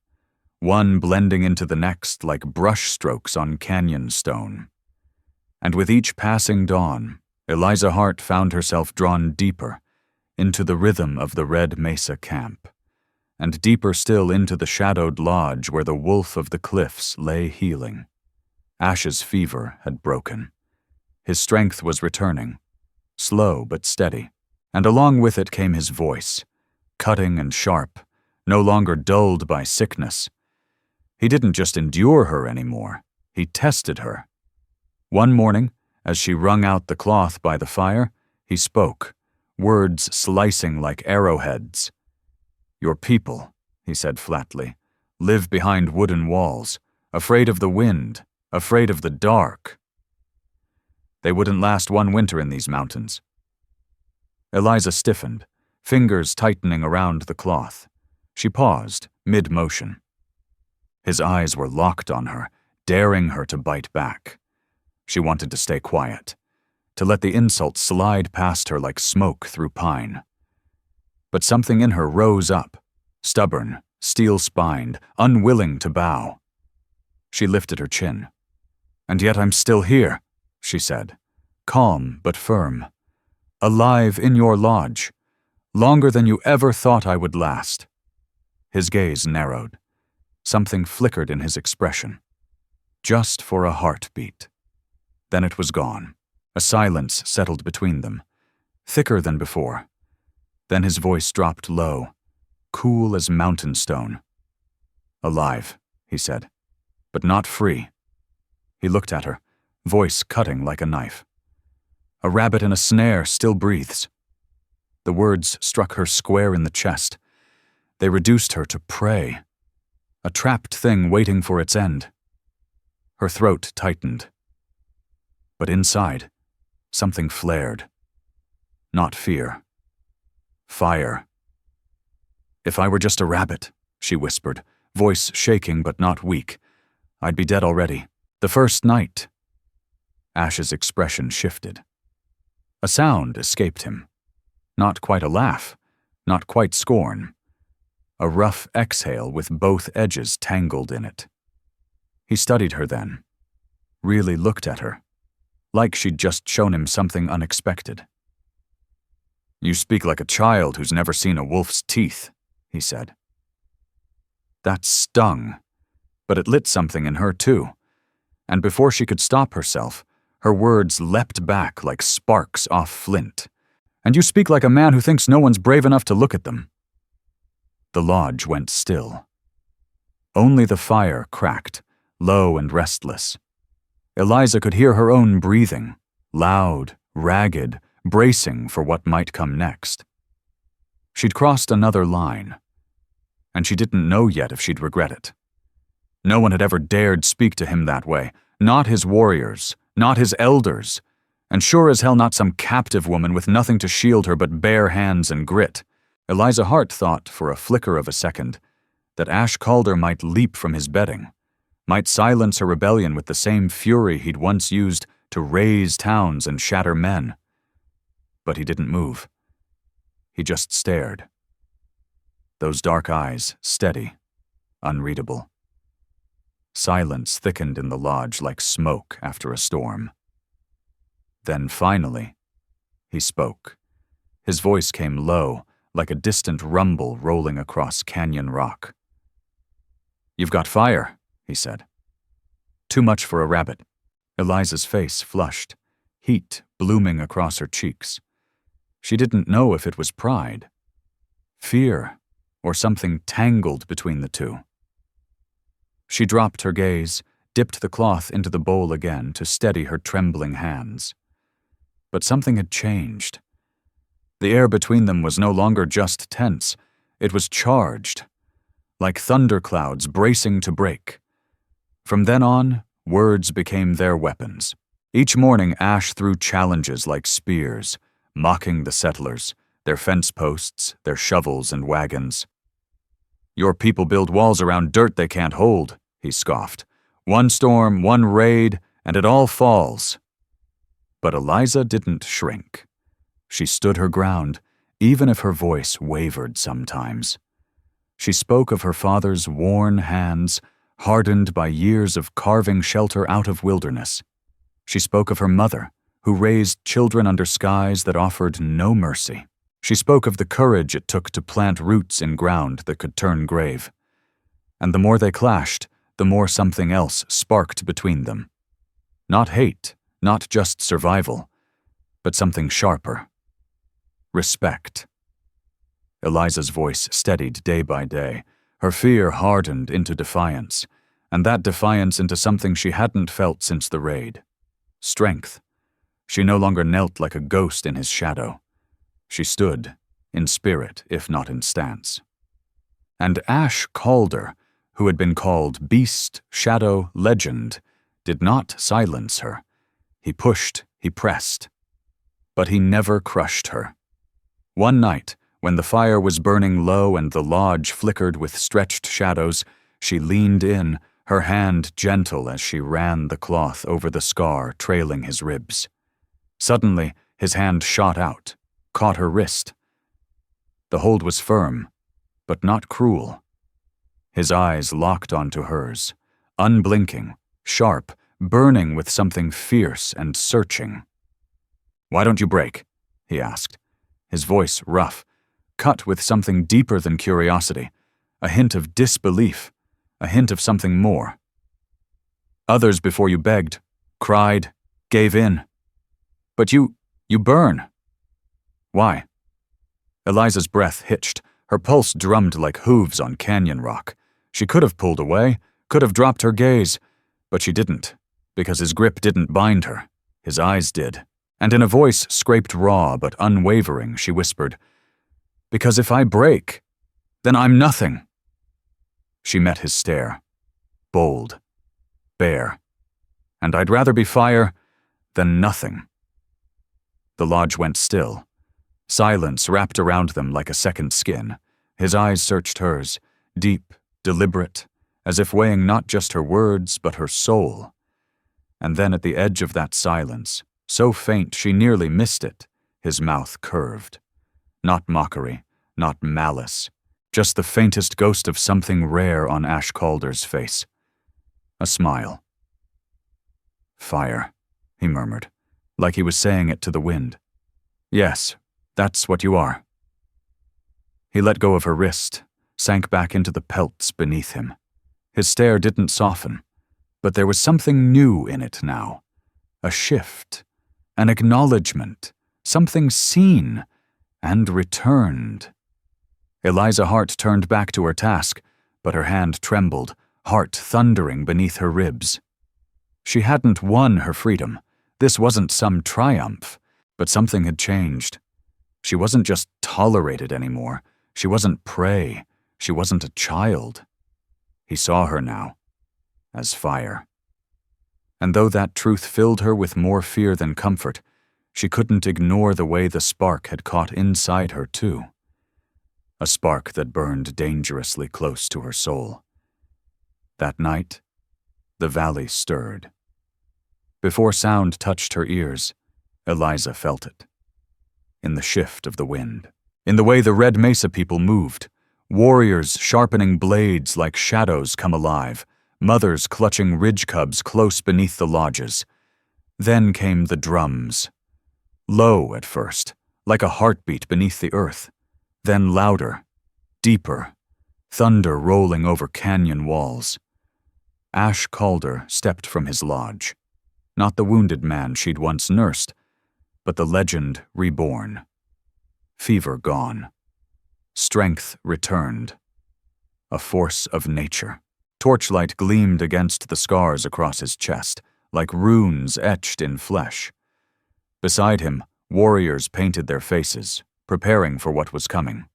one blending into the next like brushstrokes on canyon stone. And with each passing dawn, Eliza Hart found herself drawn deeper into the rhythm of the Red Mesa camp, and deeper still into the shadowed lodge where the wolf of the cliffs lay healing. Ash's fever had broken. His strength was returning, slow but steady, and along with it came his voice, cutting and sharp, no longer dulled by sickness. He didn't just endure her anymore, he tested her. One morning, as she wrung out the cloth by the fire, he spoke, words slicing like arrowheads. "Your people," he said flatly, "live behind wooden walls, afraid of the wind, afraid of the dark. They wouldn't last one winter in these mountains." Eliza stiffened, fingers tightening around the cloth. She paused, mid-motion. His eyes were locked on her, daring her to bite back. She wanted to stay quiet, to let the insult slide past her like smoke through pine. But something in her rose up, stubborn, steel-spined, unwilling to bow. She lifted her chin. "And yet I'm still here," she said, calm but firm. "Alive in your lodge, longer than you ever thought I would last." His gaze narrowed. Something flickered in his expression. Just for a heartbeat. Then it was gone. A silence settled between them, thicker than before. Then his voice dropped low, cool as mountain stone. "Alive," he said, "but not free." He looked at her, voice cutting like a knife. "A rabbit in a snare still breathes." The words struck her square in the chest. They reduced her to prey, a trapped thing waiting for its end. Her throat tightened. But inside, something flared. Not fear. Fire. "If I were just a rabbit," she whispered, voice shaking but not weak, "I'd be dead already. The first night." Ash's expression shifted. A sound escaped him. Not quite a laugh, not quite scorn. A rough exhale with both edges tangled in it. He studied her then, really looked at her, like she'd just shown him something unexpected. "You speak like a child who's never seen a wolf's teeth," he said. That stung, but it lit something in her too, and before she could stop herself, her words leapt back like sparks off flint. "And you speak like a man who thinks no one's brave enough to look at them." The lodge went still. Only the fire cracked, low and restless. Eliza could hear her own breathing, loud, ragged, bracing for what might come next. She'd crossed another line, and she didn't know yet if she'd regret it. No one had ever dared speak to him that way, not his warriors, not his elders, and sure as hell not some captive woman with nothing to shield her but bare hands and grit. Eliza Hart thought, for a flicker of a second, that Ash Calder might leap from his bedding, might silence her rebellion with the same fury he'd once used to raze towns and shatter men. But he didn't move. He just stared. Those dark eyes, steady, unreadable. Silence thickened in the lodge like smoke after a storm. Then finally, he spoke. His voice came low, like a distant rumble rolling across canyon rock. "You've got fire," he said. "Too much for a rabbit." Eliza's face flushed, heat blooming across her cheeks. She didn't know if it was pride, fear, or something tangled between the two. She dropped her gaze, dipped the cloth into the bowl again to steady her trembling hands. But something had changed. The air between them was no longer just tense, it was charged, like thunderclouds bracing to break. From then on, words became their weapons. Each morning Ash threw challenges like spears, mocking the settlers, their fence posts, their shovels and wagons. "Your people build walls around dirt they can't hold," he scoffed. "One storm, one raid, and it all falls." But Eliza didn't shrink. She stood her ground, even if her voice wavered sometimes. She spoke of her father's worn hands, hardened by years of carving shelter out of wilderness. She spoke of her mother, who raised children under skies that offered no mercy. She spoke of the courage it took to plant roots in ground that could turn grave. And the more they clashed, the more something else sparked between them. Not hate, not just survival, but something sharper. Respect. Eliza's voice steadied day by day. Her fear hardened into defiance, and that defiance into something she hadn't felt since the raid. Strength. She no longer knelt like a ghost in his shadow. She stood, in spirit if not in stance. And Ash Calder, who had been called beast, shadow, legend, did not silence her. He pushed, he pressed. But he never crushed her. One night, when the fire was burning low and the lodge flickered with stretched shadows, she leaned in, her hand gentle as she ran the cloth over the scar trailing his ribs. Suddenly, his hand shot out, caught her wrist. The hold was firm, but not cruel. His eyes locked onto hers, unblinking, sharp, burning with something fierce and searching. "Why don't you break?" he asked, his voice rough, cut with something deeper than curiosity, a hint of disbelief, a hint of something more. "Others before you begged, cried, Gave in. But you burn. Why? Eliza's breath hitched. Her pulse drummed like hooves on canyon rock. She could have pulled away, could have dropped her gaze, but she didn't, because his grip didn't bind her. His eyes did. And in a voice scraped raw but unwavering, she whispered, "Because if I break, then I'm nothing." She met his stare. Bold. Bare. And I'd rather be fire than nothing. The lodge went still. Silence wrapped around them like a second skin. His eyes searched hers, deep, deliberate, as if weighing not just her words, but her soul. And then at the edge of that silence, so faint she nearly missed it, his mouth curved. Not mockery, not malice, just the faintest ghost of something rare on Ash Calder's face. A smile. "Fire," he murmured, like he was saying it to the wind. "Yes, that's what you are." He let go of her wrist, sank back into the pelts beneath him. His stare didn't soften, but there was something new in it now. A shift, an acknowledgement, something seen and returned. Eliza's heart turned back to her task, but her hand trembled, heart thundering beneath her ribs. She hadn't won her freedom. This wasn't some triumph, but something had changed. She wasn't just tolerated anymore. She wasn't prey. She wasn't a child. He saw her now, as fire. And though that truth filled her with more fear than comfort, she couldn't ignore the way the spark had caught inside her too. A spark that burned dangerously close to her soul. That night, the valley stirred. Before sound touched her ears, Eliza felt it. In the shift of the wind. In the way the Red Mesa people moved. Warriors sharpening blades like shadows come alive. Mothers clutching ridge cubs close beneath the lodges. Then came the drums. Low at first, like a heartbeat beneath the earth. Then louder, deeper, thunder rolling over canyon walls. Ash Calder stepped from his lodge. Not the wounded man she'd once nursed, but the legend reborn. Fever gone. Strength returned. A force of nature. Torchlight gleamed against the scars across his chest, like runes etched in flesh. Beside him, warriors painted their faces, preparing for what was coming.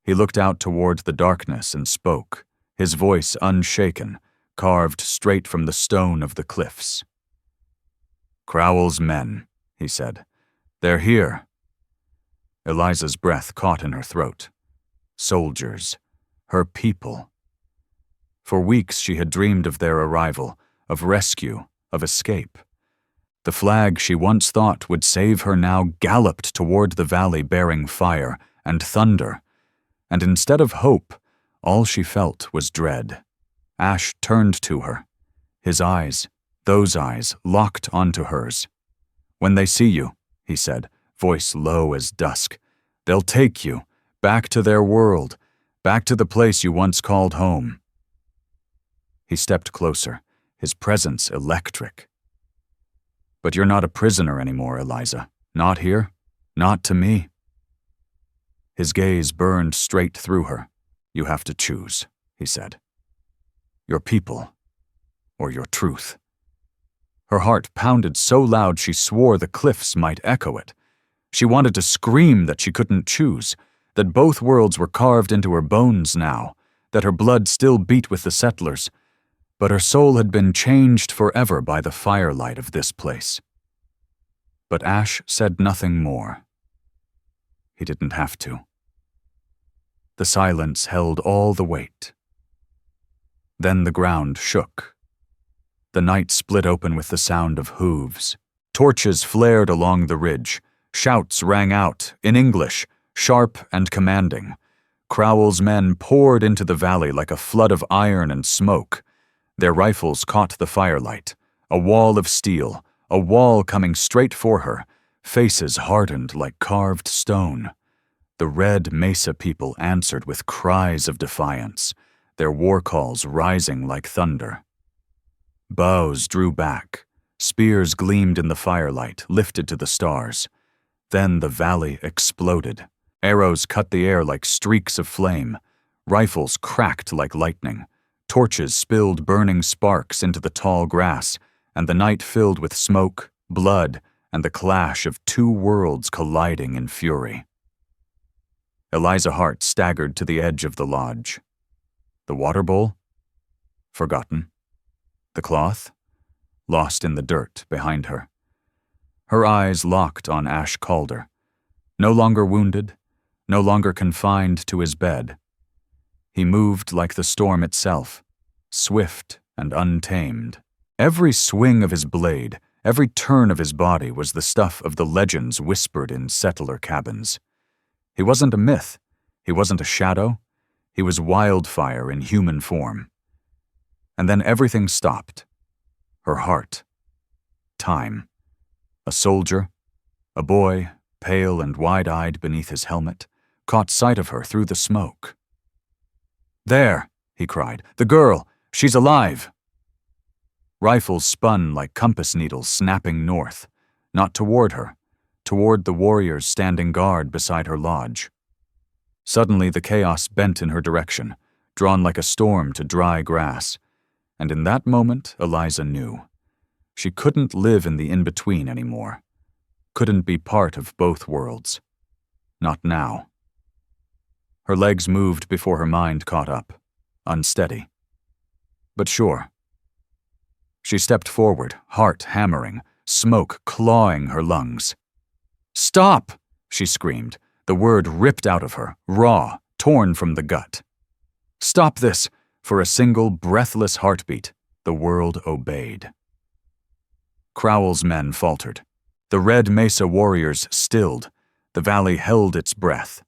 He looked out toward the darkness and spoke, his voice unshaken, carved straight from the stone of the cliffs. "Crowell's men," he said. "They're here." Eliza's breath caught in her throat. Soldiers. Her people. For weeks she had dreamed of their arrival, of rescue, of escape. The flag she once thought would save her now galloped toward the valley bearing fire and thunder, and instead of hope, all she felt was dread. Ash turned to her. His eyes, those eyes, locked onto hers. "When they see you," he said, voice low as dusk, "they'll take you, back to their world, back to the place you once called home." He stepped closer, his presence electric. "But you're not a prisoner anymore, Eliza. Not here. Not to me." His gaze burned straight through her. "You have to choose," he said. "Your people, or your truth." Her heart pounded so loud she swore the cliffs might echo it. She wanted to scream that she couldn't choose, that both worlds were carved into her bones now, that her blood still beat with the settlers, but her soul had been changed forever by the firelight of this place. But Ash said nothing more. He didn't have to. The silence held all the weight. Then the ground shook. The night split open with the sound of hooves. Torches flared along the ridge. Shouts rang out, in English, sharp and commanding. Crowell's men poured into the valley like a flood of iron and smoke. Their rifles caught the firelight. A wall of steel, a wall coming straight for her, faces hardened like carved stone. The Red Mesa people answered with cries of defiance, their war calls rising like thunder. Bows drew back, Spears gleamed in the firelight, lifted to the stars. Then the valley exploded. Arrows cut the air like streaks of flame. Rifles cracked like lightning. Torches spilled burning sparks into the tall grass, and the night filled with smoke, blood, and the clash of two worlds colliding in fury. Eliza Hart staggered to the edge of the lodge. The water bowl? Forgotten. The cloth? Lost in the dirt behind her. Her eyes locked on Ash Calder. No longer wounded, no longer confined to his bed. He moved like the storm itself, swift and untamed. Every swing of his blade, every turn of his body was the stuff of the legends whispered in settler cabins. He wasn't a myth. He wasn't a shadow. He was wildfire in human form. And then everything stopped. Her heart. Time. A soldier, a boy, pale and wide-eyed beneath his helmet, caught sight of her through the smoke. "There," he cried. "The girl! She's alive!" Rifles spun like compass needles snapping north, not toward her, toward the warriors standing guard beside her lodge. Suddenly the chaos bent in her direction, drawn like a storm to dry grass, and in that moment Eliza knew. She couldn't live in the in-between anymore. Couldn't be part of both worlds. Not now. Her legs moved before her mind caught up, unsteady. But sure. She stepped forward, heart hammering, smoke clawing her lungs. "Stop!" she screamed, the word ripped out of her, raw, torn from the gut. "Stop this!" For a single breathless heartbeat, the world obeyed. Crowell's men faltered. The Red Mesa warriors stilled. The valley held its breath.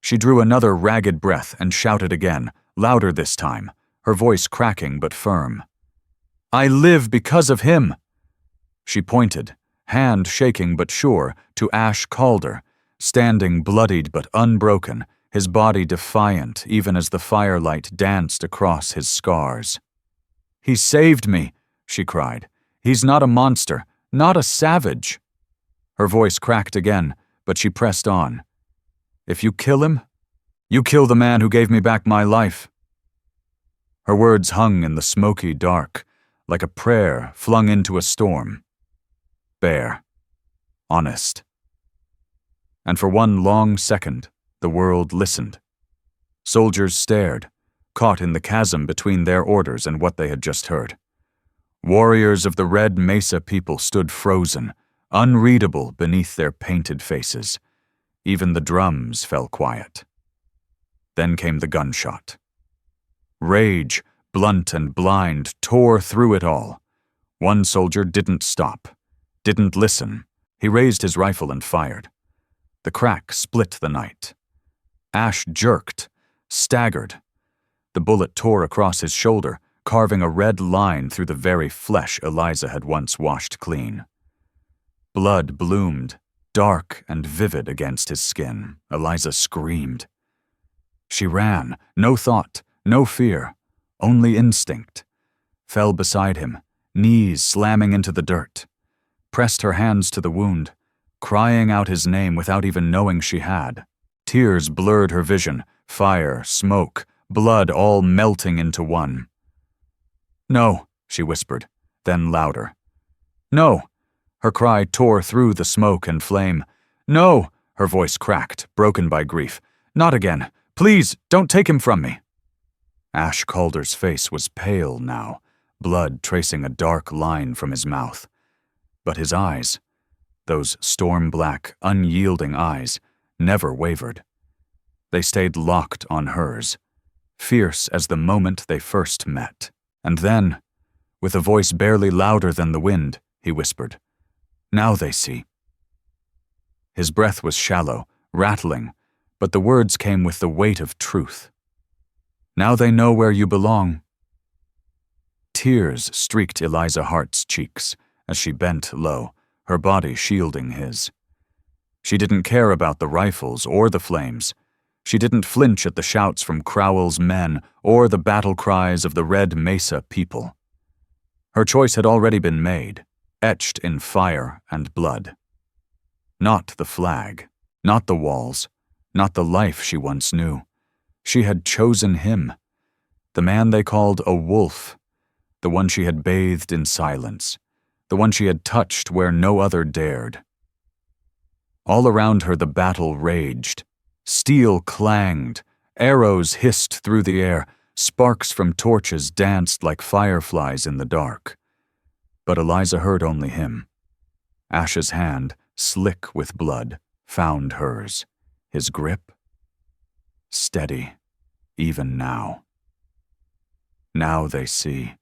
She drew another ragged breath and shouted again, louder this time, her voice cracking but firm. "I live because of him!" She pointed, hand shaking but sure, to Ash Calder, standing bloodied but unbroken, his body defiant even as the firelight danced across his scars. "He saved me," she cried. "He's not a monster, not a savage." Her voice cracked again, but she pressed on. "If you kill him, you kill the man who gave me back my life." Her words hung in the smoky dark, like a prayer flung into a storm. Bare. Honest. And for one long second, the world listened. Soldiers stared, caught in the chasm between their orders and what they had just heard. Warriors of the Red Mesa people stood frozen, unreadable beneath their painted faces. Even the drums fell quiet. Then came the gunshot. Rage, blunt and blind, tore through it all. One soldier didn't stop, didn't listen. He raised his rifle and fired. The crack split the night. Ash jerked, staggered. The bullet tore across his shoulder, carving a red line through the very flesh Eliza had once washed clean. Blood bloomed, dark and vivid against his skin. Eliza screamed. She ran, no thought, no fear, only instinct. Fell beside him, knees slamming into the dirt. Pressed her hands to the wound, crying out his name without even knowing she had. Tears blurred her vision, fire, smoke, blood all melting into one. "No," she whispered, then louder. "No!" Her cry tore through the smoke and flame. "No!" Her voice cracked, broken by grief. "Not again! Please, don't take him from me!" Ash Calder's face was pale now, blood tracing a dark line from his mouth. But his eyes, those storm-black, unyielding eyes, never wavered. They stayed locked on hers, fierce as the moment they first met. And then, with a voice barely louder than the wind, he whispered, "Now they see." His breath was shallow, rattling, but the words came with the weight of truth. "Now they know where you belong." Tears streaked Eliza Hart's cheeks as she bent low, her body shielding his. She didn't care about the rifles or the flames. She didn't flinch at the shouts from Crowell's men or the battle cries of the Red Mesa people. Her choice had already been made, etched in fire and blood. Not the flag, not the walls, not the life she once knew. She had chosen him, the man they called a wolf, the one she had bathed in silence, the one she had touched where no other dared. All around her the battle raged. Steel clanged, arrows hissed through the air, sparks from torches danced like fireflies in the dark. But Eliza heard only him. Ash's hand, slick with blood, found hers. His grip? Steady, even now. Now they see.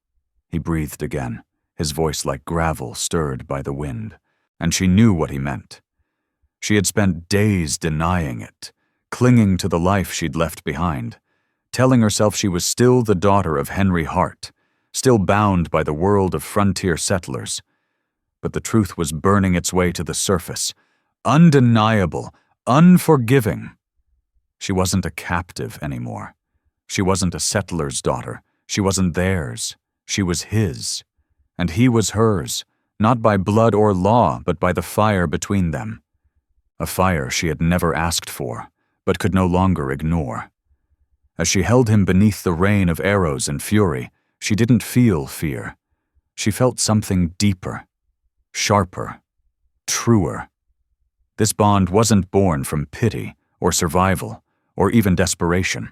He breathed again, his voice like gravel stirred by the wind, and she knew what he meant. She had spent days denying it, clinging to the life she'd left behind, telling herself she was still the daughter of Henry Hart, still bound by the world of frontier settlers. But the truth was burning its way to the surface, undeniable, unforgiving. She wasn't a captive anymore. She wasn't a settler's daughter. She wasn't theirs. She was his. And he was hers, not by blood or law, but by the fire between them. A fire she had never asked for, but could no longer ignore. As she held him beneath the rain of arrows and fury, she didn't feel fear. She felt something deeper, sharper, truer. This bond wasn't born from pity or survival or even desperation.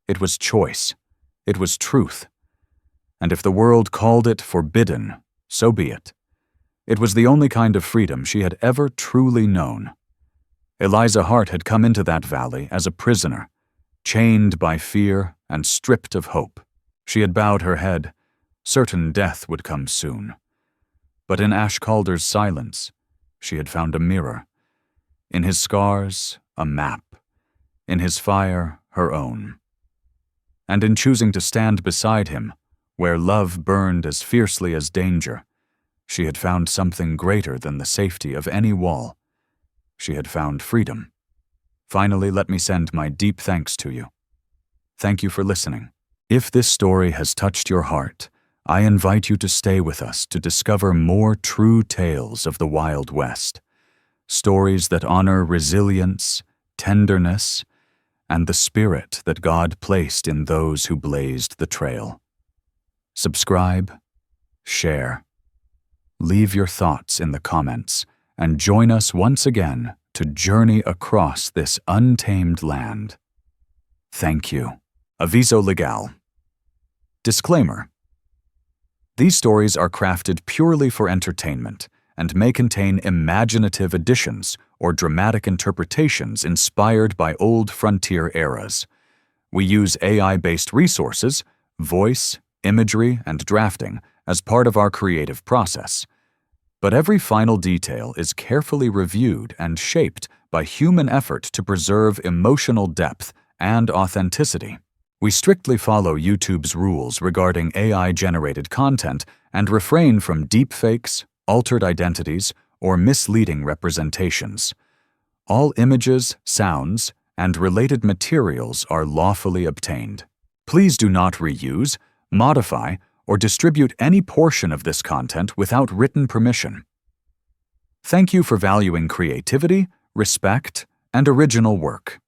It was choice. It was truth. And if the world called it forbidden, so be it. It was the only kind of freedom she had ever truly known. Eliza Hart had come into that valley as a prisoner, chained by fear and stripped of hope. She had bowed her head, certain death would come soon. But in Ash Calder's silence, she had found a mirror. In his scars, a map. In his fire, her own. And in choosing to stand beside him, where love burned as fiercely as danger, she had found something greater than the safety of any wall. She had found freedom. Finally, let me send my deep thanks to you. Thank you for listening. If this story has touched your heart, I invite you to stay with us to discover more true tales of the Wild West. Stories that honor resilience, tenderness, and the spirit that God placed in those who blazed the trail. Subscribe, share, leave your thoughts in the comments, and join us once again to journey across this untamed land. Thank you. Aviso legal. Disclaimer. These stories are crafted purely for entertainment and may contain imaginative additions or dramatic interpretations inspired by old frontier eras. We use AI-based resources, voice, imagery, and drafting as part of our creative process. But every final detail is carefully reviewed and shaped by human effort to preserve emotional depth and authenticity. We strictly follow YouTube's rules regarding AI-generated content and refrain from deepfakes, altered identities, or misleading representations. All images, sounds, and related materials are lawfully obtained. Please do not reuse, modify, or distribute any portion of this content without written permission. Thank you for valuing creativity, respect, and original work.